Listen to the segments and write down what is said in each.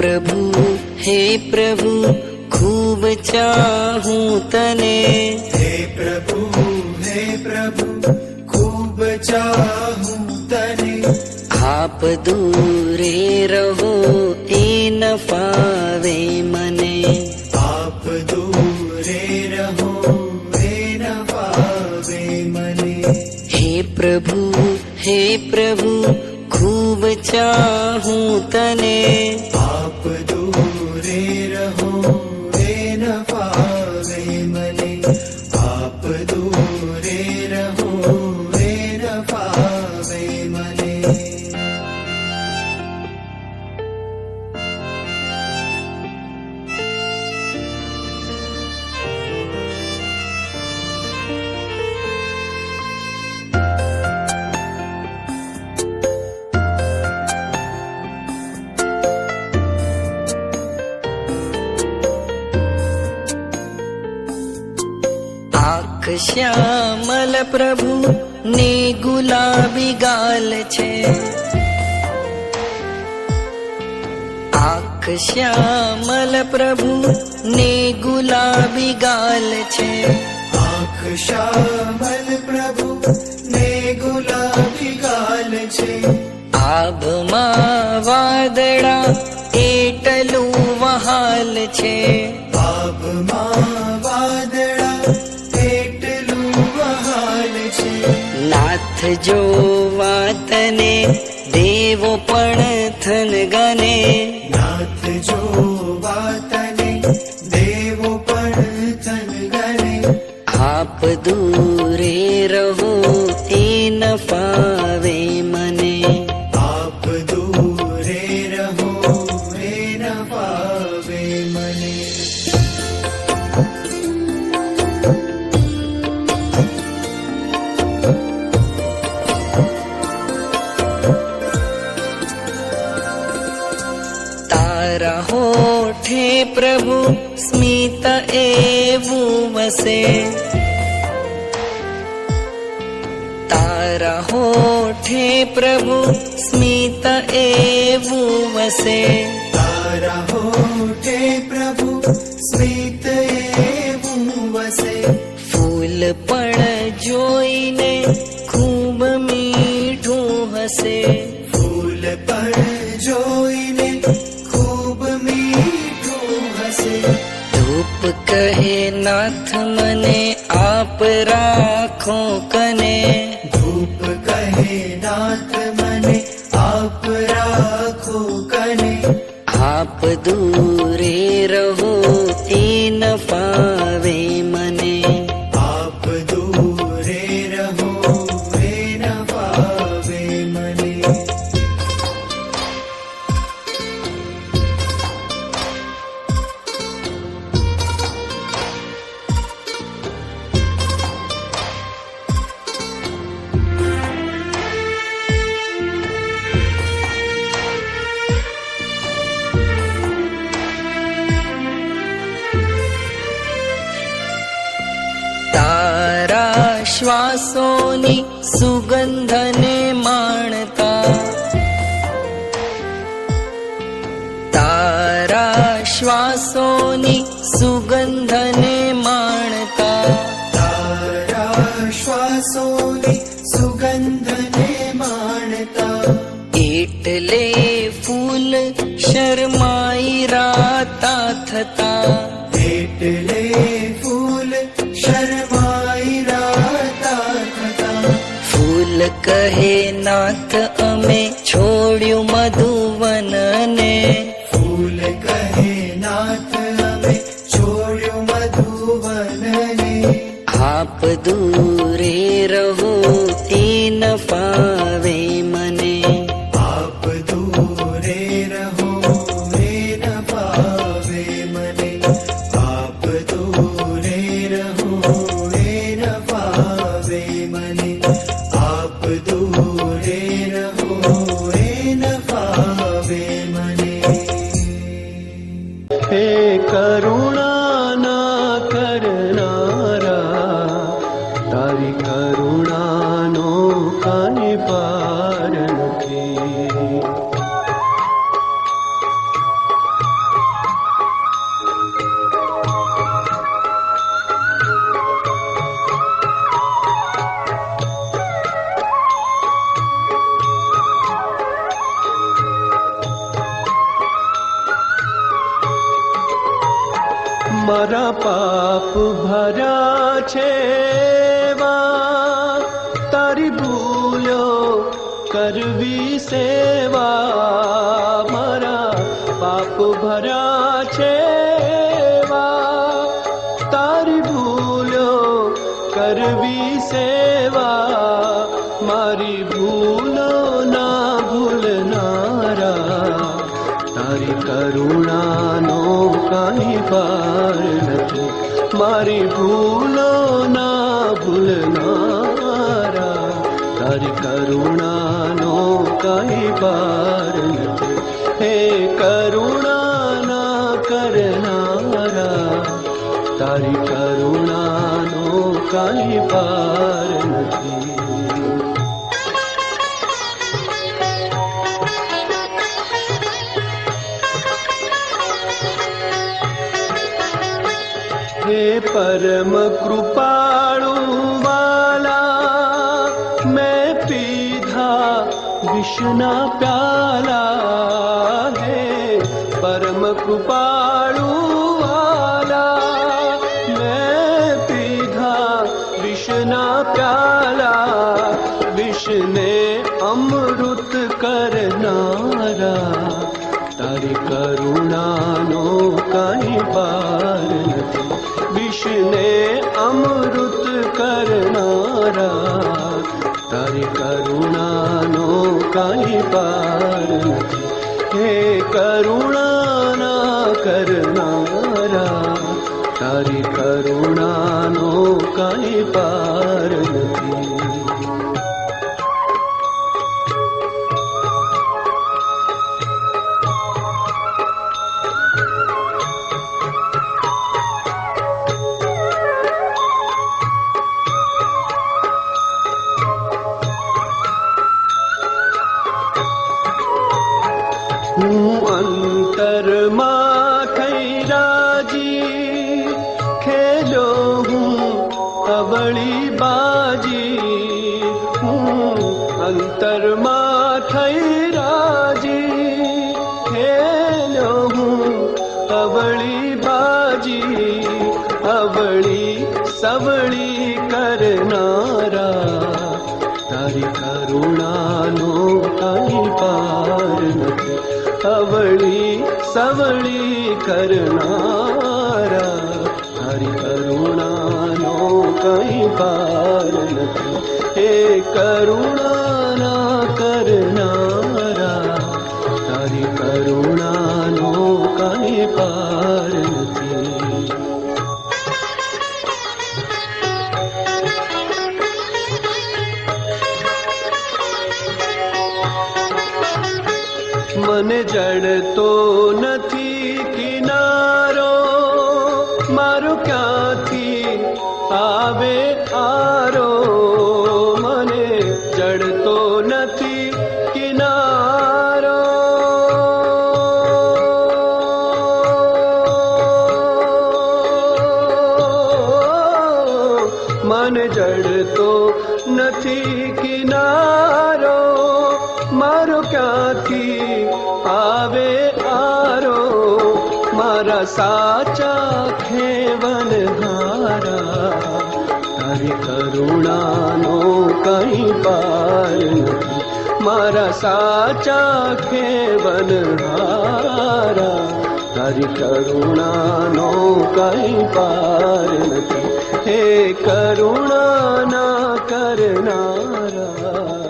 प्रभु खूब चाहूं तने। हे प्रभु खूब चाहूं तने। आप दूरे रहो ए न फावे मने। आप दूरे रहो ए न फावे मने। हे प्रभु खूब चाहूं तने। आप दूरे रहो ए न फावे मने। आप दूरे रहो ए न फावे मने। શ્યામલ પ્રભુ ને ગુલાબી ગાલ છે। આંખ શ્યામલ પ્રભુ ને ગુલાબી ગાલ છે। આંખ શ્યામલ પ્રભુ ને ગુલાબી ગાલ છે। આભમાં વાદળા એટલું વહાલ છે। આભમાં વાદળા એટલું વહાલ છે। નાથ જોવા તને દેવો પણ થન ગને। નાથ જોવા તને દેવો પણ થન ગને। આપ દૂરે રહો એ ન ફાવે મને। આપ દૂરે રહો એ ન ફાવે મને। તારા હોઠે પ્રભુ સ્મિત એવું વસે। તારા હોઠે પ્રભુ સ્મિત એવું વસે। તારા હોઠે પ્રભુ સ્મિત એવું વસે। ફૂલ પણ જોઈને ખૂબ મીઠું હસે। ફૂલ પણ જોઈને ખૂબ મીઠું હસે। ધૂપ કહે નાથ મને આપ રાખો કને। ધૂપ કહે નાથ મને આપ રાખો કને। આપ દૂરે રહો એ ન ફાવે મને। આપ દૂરે રહો એ ન ફાવે મને। તારા શ્વાસોની સુગંધને માણતા। તારા શ્વાસોની સુગંધને માણતા। તારા શ્વાસોની સુગંધને માણતા। એટલે ફૂલ શરમાઈ રાતા થતા। એટલે ફૂલ શરમાઈ રાતા થતા। ફૂલ કહે નાથ અમે છોડ્યું મધુવનને। ફૂલ કહે નાથ અમે છોડ્યું મધુવનને। આપ દૂરે રહો એ ન ફાવે મને। આપ દૂરે રહો એ ન ફાવે મને। આપ દૂરે રહો એ ન ફાવે મને। આપ દૂરે રહો એ ન ફાવે મને। હે કરુણા ના કરનારા મારા પાપ ભર્યા છે એવા, તારી ભૂલો કરવી સેવા. મારા પાપ ભર્યા છે એવા, તારી ભૂલો કરવી સેવા. મારી ભૂલો ના ભૂલનારા, તારી કરુણાનો કાંઈ પાર નથી. મારી ભૂલો ના ભૂલનારા, તારી કરુણાનો કાંઈ પાર નથી. હે કરુણા ના કરનારા, તારી કરુણાનો કાંઈ પાર નથી. હે પરમ કૃપાળુ વાલા, મેં પીધા વિષના પ્યાલા. હે પરમ કૃપાળુ વાલા, મેં પીધા વિષના પ્યાલા. વિષને અમૃત કરનારા, તારી કરુણાનો કાંઈ પાર નથી. વિષને અમૃત કરનારા, તારી કરુણાનો કાંઈ પાર નથી. હે કરુણાના કરનારા, તારી કરુણાનો કાંઈ પાર નથી. હું અંતરમાં થઈ રાજી, ખેલો હું અવળી બાજી. હું અંતરમાં થઈ રાજી, ખેલો હું અવળી બાજી. અવળી સવળી કરનારા, તારી કરુણાનો કાંઈ પાર નથી. અવળી સવળી કરનારા, તારી કરુણાનો કંઈ પાર નથી. હે કરુણાના કરનારા, તારી કરુણાનો કંઈ પાર નથી. મને જડતો નથી કિનારો, મારો ક્યાંથી આવે આરો. મને જડતો નથી કિનારો, મને જડતો નથી કિનારો. મારો ક્યાંથી આવે આરો. મારા સાચા ખેવનહારા, તારી કરુણાનો કંઈ પાર નથી. મારા સાચા ખેવનહારા, તારી કરુણાનો કંઈ પાર નથી. હે કરુણાના કરનારા,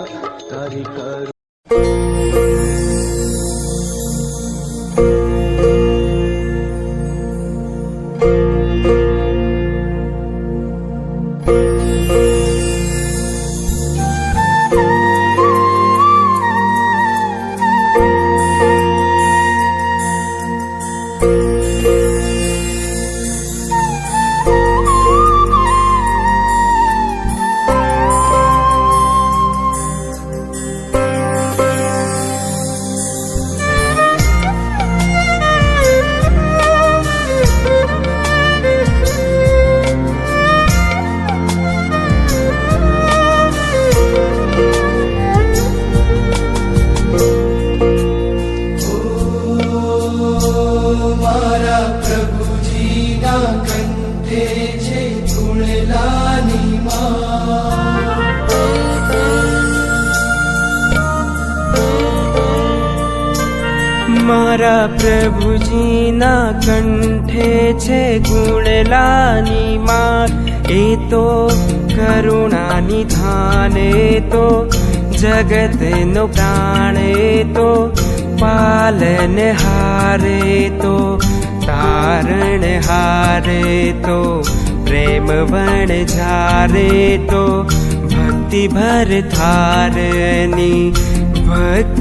તારી કરુણા. મારા પ્રભુજીના કંઠે છે ગુણલાની માર, એ તો કરુણાની થાન, એ તો જગતનો પ્રાણ, એ તો પાલન હારે, તો તારણ હારે, તો પ્રેમ વણ ઝારે, તો ભક્તિ ભર થારની ભક્તિ